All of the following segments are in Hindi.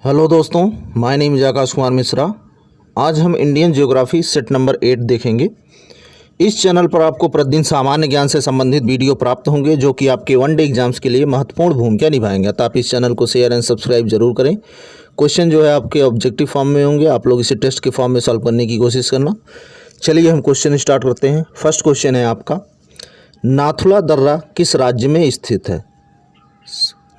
हेलो दोस्तों, my name is Akash Kumar Mishra. आज हम इंडियन ज्योग्राफी सेट नंबर 8 देखेंगे। इस चैनल पर आपको प्रतिदिन सामान्य ज्ञान से संबंधित वीडियो प्राप्त होंगे जो कि आपके वनडे एग्जाम्स के लिए महत्वपूर्ण भूमिका निभाएंगे। तो आप इस चैनल को शेयर एंड सब्सक्राइब जरूर करें। क्वेश्चन जो है आपके ऑब्जेक्टिव फॉर्म में होंगे, आप लोग इसे टेस्ट के फॉर्म में सॉल्व करने की कोशिश करना। चलिए हम क्वेश्चन स्टार्ट करते हैं। फर्स्ट क्वेश्चन है आपका, नाथुला दर्रा किस राज्य में स्थित है?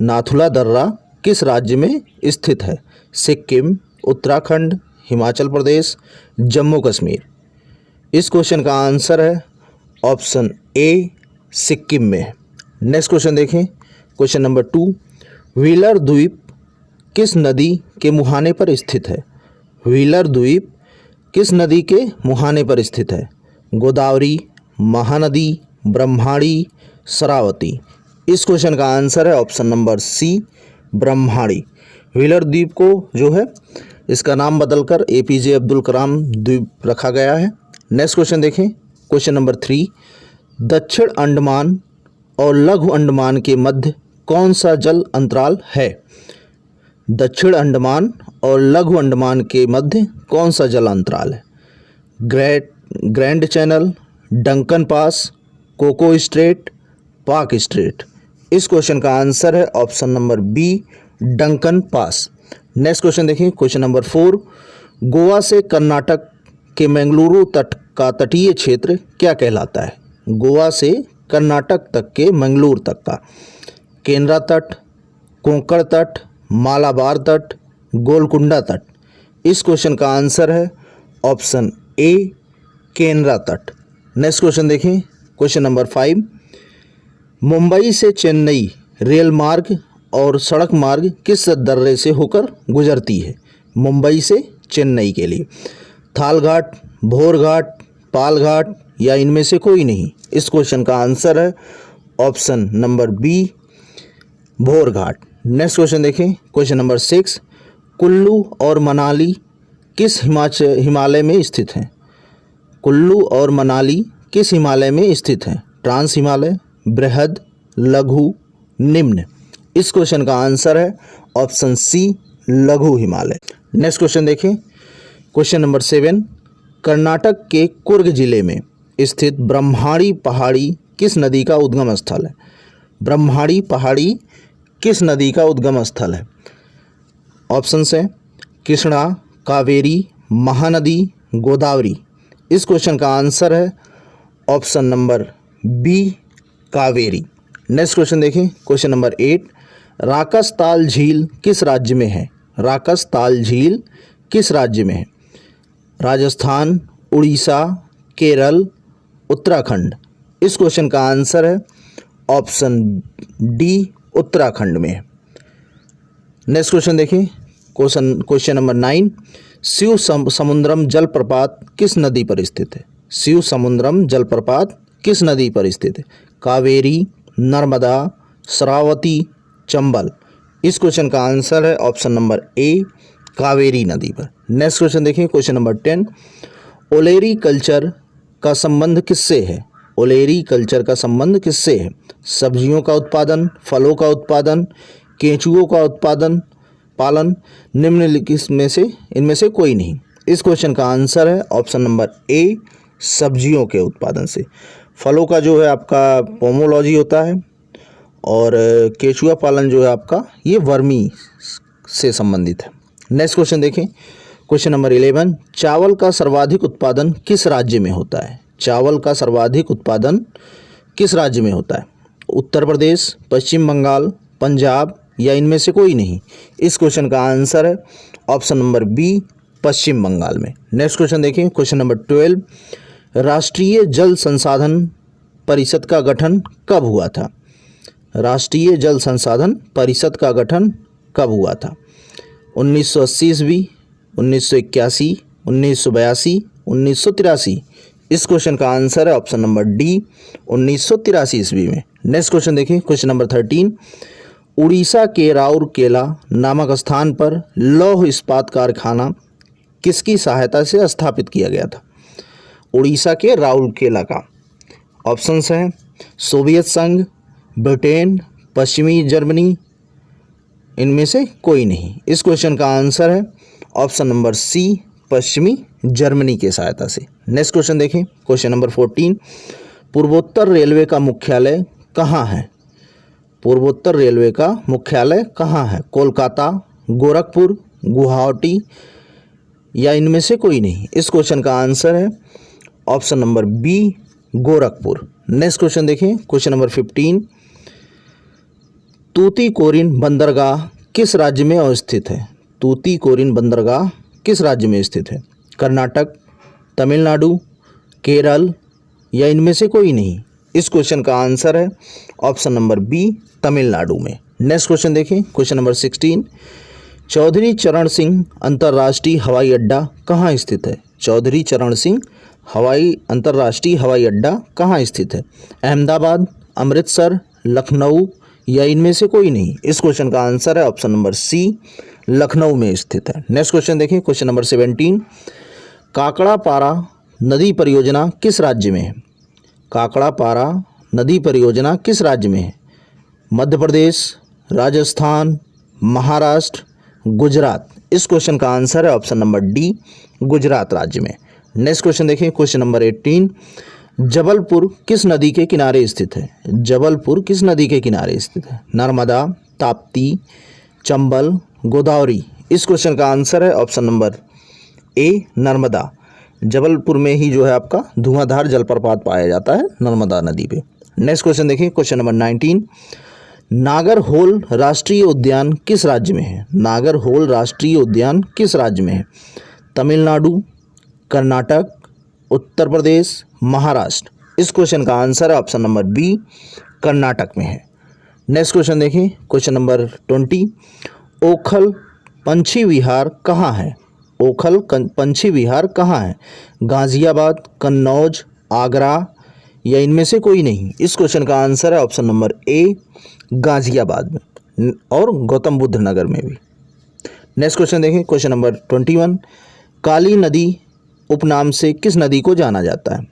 नाथुला दर्रा किस राज्य में स्थित है? सिक्किम, उत्तराखंड, हिमाचल प्रदेश, जम्मू कश्मीर। इस क्वेश्चन का आंसर है ऑप्शन ए, सिक्किम में। नेक्स्ट क्वेश्चन देखें। क्वेश्चन नंबर 2, व्हीलर द्वीप किस नदी के मुहाने पर स्थित है? व्हीलर द्वीप किस नदी के मुहाने पर स्थित है? गोदावरी, महानदी, ब्रह्माणी, शरावती। इस क्वेश्चन का आंसर है option number C, Brahmani. Wheeler द्वीप को जो है इसका नाम बदलकर APJ अब्दुल कलाम द्वीप रखा गया है। नेक्स्ट क्वेश्चन देखें। क्वेश्चन नंबर 3, दक्षिण अंडमान और लघु अंडमान के मध्य कौन सा जल अंतराल है? दक्षिण अंडमान और लघु अंडमान के मध्य कौन सा जल अंतराल है? Grand Channel, Duncan Pass, Coco Strait, Palk Strait. इस क्वेश्चन का आंसर है option number B, Duncan Pass. Next question देखिए। क्वेश्चन नंबर 4, गोवा से कर्नाटक के मंगलुरु तट का तटीय क्षेत्र क्या कहलाता है? गोवा से कर्नाटक तक के मंगलुरु तक का। केनरा तट, कोंकण तट, मालाबार तट, गोलकुंडा तट। इस क्वेश्चन का आंसर है ऑप्शन ए, केनरा तट। नेक्स्ट क्वेश्चन देखें। क्वेश्चन नंबर 5, मुंबई से चेन्नई रेल मार्ग और सड़क मार्ग किस दर्रे से होकर गुजरती है? मुंबई से चेन्नई के लिए थाल घाट, भोर घाट, पाल घाट या इनमें से कोई नहीं। इस क्वेश्चन का आंसर है ऑप्शन नंबर बी, भोर घाट। नेक्स्ट क्वेश्चन देखें। क्वेश्चन नंबर 6, कुल्लू और मनाली किस हिमालय में स्थित हैं? कुल्लू और मनाली किस हिमालय में स्थित हैं? ट्रांस हिमालय, बृहद, लघु, निम्न। इस क्वेश्चन का आंसर है ऑप्शन सी, लघु हिमालय। नेक्स्ट क्वेश्चन देखें। क्वेश्चन नंबर 7, कर्नाटक के कुर्ग जिले में स्थित ब्रह्माणी पहाड़ी किस नदी का उद्गम स्थल है? ब्रह्माणी पहाड़ी किस नदी का उद्गम स्थल है? ऑप्शंस हैं कृष्णा, कावेरी, महानदी, गोदावरी। इस क्वेश्चन का आंसर है option number B, Kaveri. Next question देखें। क्वेश्चन नंबर 8, राकसताल झील किस राज्य में है? राकसताल झील किस राज्य में है? राजस्थान, उड़ीसा, केरल, उत्तराखंड। इस क्वेश्चन का आंसर है ऑप्शन डी, उत्तराखंड में। नेक्स्ट क्वेश्चन देखें। क्वेश्चन नंबर 9, शिव समुद्रम जलप्रपात किस नदी पर स्थित है? शिव समुद्रम जलप्रपात किस नदी पर स्थित है? कावेरी, नर्मदा, शरावती, चंबल। इस क्वेश्चन का आंसर है ऑप्शन नंबर ए, कावेरी नदी पर। नेक्स्ट क्वेश्चन देखें। क्वेश्चन नंबर 10, ओलेरी कल्चर का संबंध किससे है? ओलेरी कल्चर का संबंध किससे है? सब्जियों का उत्पादन, फलों का उत्पादन, केंचुओं का उत्पादन, पालन, निम्नलिखित में से इनमें से कोई नहीं। इस क्वेश्चन का आंसर है ऑप्शन नंबर ए, सब्जियों के उत्पादन से। फलों का जो है आपका पोमोलॉजी होता है और केचुआ पालन जो है आपका ये वर्मी से संबंधित है। नेक्स्ट क्वेश्चन देखें। क्वेश्चन नंबर 11, चावल का सर्वाधिक उत्पादन किस राज्य में होता है? चावल का सर्वाधिक उत्पादन किस राज्य में होता है? उत्तर प्रदेश, पश्चिम बंगाल, पंजाब या इनमें से कोई नहीं। इस क्वेश्चन का आंसर है ऑप्शन नंबर बी, पश्चिम बंगाल में। नेक्स्ट क्वेश्चन देखें। क्वेश्चन नंबर 12, राष्ट्रीय जल संसाधन परिषद का गठन कब हुआ था? राष्ट्रीय जल संसाधन परिषद का गठन कब हुआ था? 1980 ईस्वी, 1981, 1982, 1983। इस क्वेश्चन का आंसर है ऑप्शन नंबर डी, 1983 ईस्वी में। नेक्स्ट क्वेश्चन देखें। क्वेश्चन नंबर 13, उड़ीसा के राउरकेला नामक स्थान पर लौह इस्पात कारखाना किसकी सहायता से स्थापित किया गया था? उड़ीसा के राउरकेला का। ऑप्शंस हैं सोवियत संघ, ब्रिटेन, पश्चिमी जर्मनी इनमें से कोई नहीं। इस क्वेश्चन का आंसर है ऑप्शन नंबर सी, पश्चिमी जर्मनी के सहायता से। नेक्स्ट क्वेश्चन देखें, क्वेश्चन नंबर 14, पूर्वोत्तर रेलवे का मुख्यालय कहाँ है? पूर्वोत्तर रेलवे का मुख्यालय कहाँ है? कोलकाता, गोरखपुर, गुवाहाटी या इनमें से कोई नहीं। इस क्वेश्चन का आंसर है option number B, Gorakhpur. Next question देखें, क्वेश्चन नंबर 15, तूतीकोरिन बंदरगाह किस राज्य में अवस्थित है? तूतीकोरिन बंदरगाह किस राज्य में स्थित है? कर्नाटक, तमिलनाडु, केरल या इनमें से कोई नहीं। इस क्वेश्चन का आंसर है ऑप्शन नंबर बी, तमिलनाडु में। नेक्स्ट क्वेश्चन देखें, क्वेश्चन नंबर 16, चौधरी चरण सिंह अंतर्राष्ट्रीय हवाई अड्डा कहाँ स्थित है? चौधरी चरण सिंह अंतर्राष्ट्रीय हवाई अड्डा कहाँ स्थित है? अहमदाबाद, अमृतसर, लखनऊ या इनमें से कोई नहीं। इस क्वेश्चन का आंसर है ऑप्शन नंबर सी, लखनऊ में स्थित है। नेक्स्ट क्वेश्चन देखें, क्वेश्चन नंबर 17, काकड़ापारा नदी परियोजना किस राज्य में है? काकड़ापारा नदी परियोजना किस राज्य में है? मध्य प्रदेश, राजस्थान, महाराष्ट्र, गुजरात। इस क्वेश्चन का आंसर है ऑप्शन नंबर डी, गुजरात राज्य में। नेक्स्ट क्वेश्चन देखें, क्वेश्चन नंबर 18, जबलपुर किस नदी के किनारे स्थित है? जबलपुर किस नदी के किनारे स्थित है? नर्मदा, ताप्ती, चंबल, गोदावरी। इस क्वेश्चन का आंसर है option number A, Narmada. Jabalpur में ही जो है आपका धुआंधार जलप्रपात पाया जाता है, नर्मदा नदी पे। नेक्स्ट क्वेश्चन देखिए, क्वेश्चन नंबर 19, नागरहोल राष्ट्रीय उद्यान किस राज्य में है? नागरहोल राष्ट्रीय उद्यान किस राज्य में है? तमिलनाडु, कर्नाटक, उत्तर प्रदेश, महाराष्ट्र। इस क्वेश्चन का आंसर है ऑप्शन नंबर बी, कर्नाटक में है। नेक्स्ट क्वेश्चन देखें, क्वेश्चन नंबर 20, ओखल पंछी विहार कहाँ है? ओखल पंछी विहार कहाँ है? गाज़ियाबाद, कन्नौज, आगरा या इनमें से कोई नहीं। इस क्वेश्चन का आंसर है ऑप्शन नंबर ए, गाज़ियाबाद में और गौतम बुद्ध नगर में भी। नेक्स्ट क्वेश्चन देखें, क्वेश्चन नंबर 21, काली नदी उपनाम से किस नदी को जाना जाता है?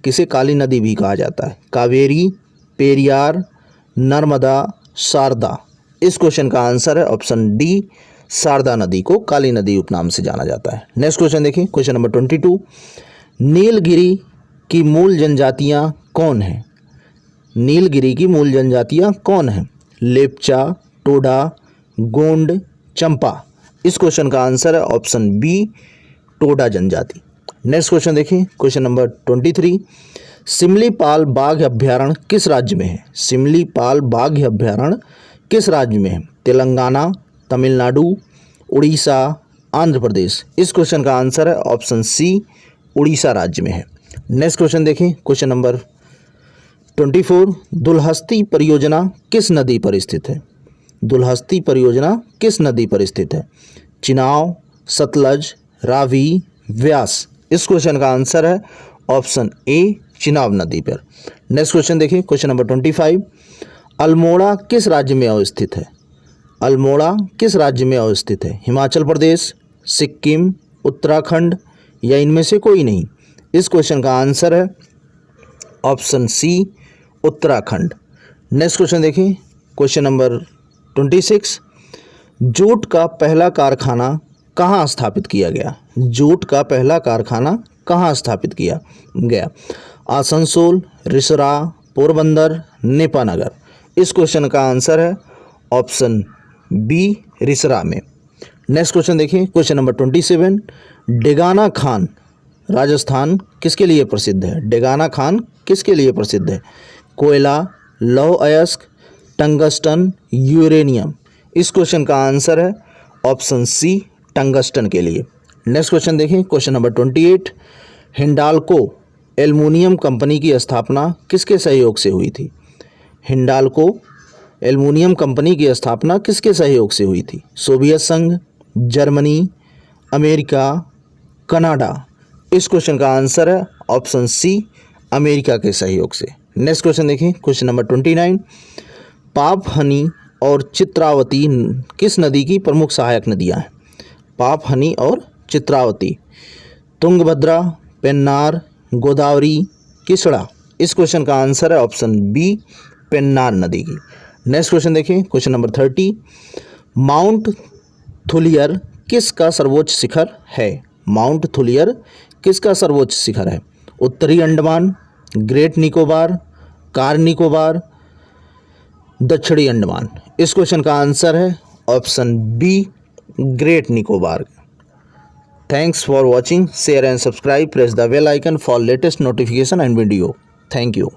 किसे काली नदी भी कहा जाता है? कावेरी, पेरियार, नर्मदा, शारदा। इस क्वेश्चन का आंसर है ऑप्शन डी, शारदा नदी को काली नदी उपनाम से जाना जाता है। नेक्स्ट क्वेश्चन देखिए, क्वेश्चन नंबर 22, नीलगिरी की मूल जनजातियाँ कौन हैं? नीलगिरी की मूल जनजातियाँ कौन हैं? लेप्चा, टोडा, गोंड, चंपा। इस क्वेश्चन का आंसर है ऑप्शन बी, टोडा जनजाति। नेक्स्ट क्वेश्चन देखिए, क्वेश्चन नंबर 23, सिमलीपाल बाघ अभ्यारण्य किस राज्य में है? सिमलीपाल बाघ अभ्यारण्य किस राज्य में है? तेलंगाना, तमिलनाडु, उड़ीसा, आंध्र प्रदेश। इस क्वेश्चन का आंसर है ऑप्शन सी, उड़ीसा राज्य में है। नेक्स्ट क्वेश्चन देखें, क्वेश्चन नंबर 24, दुलहस्ती परियोजना किस नदी पर स्थित है? दुलहस्ती परियोजना किस नदी पर स्थित है? चिनाब, सतलज, रावी, व्यास। इस क्वेश्चन का आंसर है ऑप्शन ए, चिनाब नदी पर। नेक्स्ट क्वेश्चन देखिए, क्वेश्चन नंबर 25, अल्मोड़ा किस राज्य में अवस्थित है? अल्मोड़ा किस राज्य में अवस्थित है? हिमाचल प्रदेश, सिक्किम, उत्तराखंड या इनमें से कोई नहीं। इस क्वेश्चन का आंसर है option C, Uttarakhand. Next question देखिए, क्वेश्चन नंबर 26, जूट का पहला कारखाना कहाँ स्थापित किया गया? जूट का पहला कारखाना कहाँ स्थापित किया गया? आसनसोल, रिसरा, पोरबंदर, नेपानगर। इस क्वेश्चन का आंसर है ऑप्शन बी, रिसरा में। नेक्स्ट क्वेश्चन देखिए, क्वेश्चन नंबर 27, डेगाना खान राजस्थान किसके लिए प्रसिद्ध है? डेगाना खान किसके लिए प्रसिद्ध है? कोयला, लौह अयस्क, टंगस्टन, यूरेनियम। इस क्वेश्चन का आंसर है ऑप्शन सी, टंगस्टन के लिए। नेक्स्ट क्वेश्चन देखें, question number 28, Hindalco aluminium company की स्थापना किसके सहयोग से हुई थी? हिंडाल्को एल्युमिनियम कंपनी की स्थापना किसके सहयोग से हुई थी? सोवियत संघ, जर्मनी, अमेरिका, कनाडा। इस क्वेश्चन का आंसर है ऑप्शन सी, अमेरिका के सहयोग से। नेक्स्ट क्वेश्चन देखें, क्वेश्चन नंबर 29, पापहनी और चित्रावती किस नदी की प्रमुख सहायक नदियां हैं? पापहनी और चित्रावती, तुंगभद्रा, पेन्नार, गोदावरी, किसड़ा। इस क्वेश्चन का आंसर है ऑप्शन बी, पेन्नार नदी की। नेक्स्ट क्वेश्चन देखिए, क्वेश्चन नंबर 30, माउंट थुलियर किसका सर्वोच्च शिखर है? माउंट थुलियर किसका सर्वोच्च शिखर है? उत्तरी अंडमान, ग्रेट निकोबार, कार निकोबार, दक्षिणी अंडमान। इस क्वेश्चन का आंसर है option B, Great Nicobar. Thanks for watching, share and subscribe, press the bell icon for latest notification and video. Thank you.